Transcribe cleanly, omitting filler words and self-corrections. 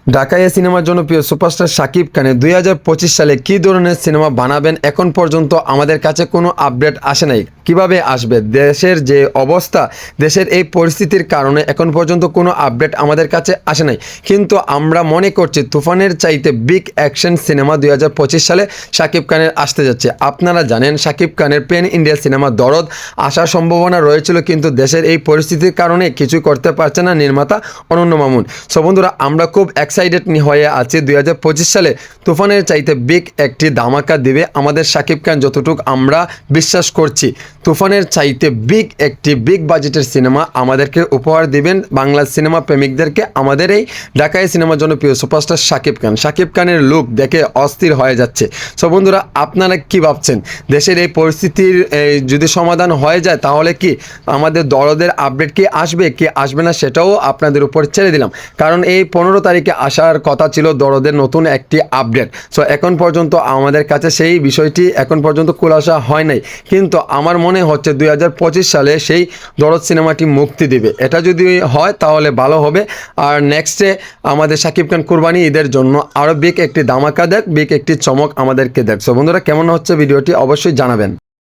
ঢাকাইয়া সিনেমার জনপ্রিয় সুপারস্টার শাকিব খানের 2025 সালে কী ধরনের সিনেমা বানাবেন এখন পর্যন্ত আমাদের কাছে কোনো আপডেট আসে নাই। কিভাবে আসবে? দেশের যে অবস্থা, দেশের এই পরিস্থিতির কারণে এখন পর্যন্ত কোনো আপডেট আমাদের কাছে আসে নাই। কিন্তু আমরা মনে করছি তুফানের চাইতে বিগ অ্যাকশন সিনেমা 2025 সালে শাকিব খানের আসতে যাচ্ছে। আপনারা জানেন শাকিব খানের পেন ইন্ডিয়া সিনেমা দরদ আসার সম্ভাবনা রয়েছিল, কিন্তু দেশের এই পরিস্থিতির কারণে কিছু করতে পারছে না নির্মাতা অনন্য মামুন। সো বন্ধুরা, আমরা খুব এক্সাইটেড হয়ে আছি 2025 সালে তুফানের চাইতে বিগ একটি ধামাকা দিবে আমাদের শাকিব খান, যতটুকু আমরা বিশ্বাস করছি। তুফানের চাইতে বিগ বাজেটের সিনেমা আমাদেরকে উপহার দিবেন বাংলা সিনেমা প্রেমিকদেরকে আমাদের এই ঢাকায় সিনেমার জনপ্রিয় সুপারস্টার শাকিব খান। শাকিব খানের লুক দেখে অস্থির হয়ে যাচ্ছে। সো বন্ধুরা, আপনারা কি ভাবছেন? দেশের এই পরিস্থিতির যদি সমাধান হয়ে যায় তাহলে কি আমাদের দরদের আপডেট কি আসবে না সেটাও আপনাদের উপর ছেড়ে দিলাম। কারণ এই 15 তারিখে আসার কথা ছিল দরদের নতুন একটি আপডেট। সো এখন পর্যন্ত আমাদের কাছে সেই বিষয়টি এখন পর্যন্ত খুলাসা হয় নাই, কিন্তু আমার মনে হচ্ছে 2025 সালে সেই দরদ সিনেমাটি মুক্তি দিবে। এটা যদি হয় তাহলে ভালো হবে। আর নেক্সটে আমাদের শাকিব খান কুরবানি ঈদের জন্য আরও বিগ একটি ধামাকা দেখ, বিগ একটি চমক আমাদেরকে দেখ। সো বন্ধুরা, কেমন হচ্ছে ভিডিওটি অবশ্যই জানাবেন।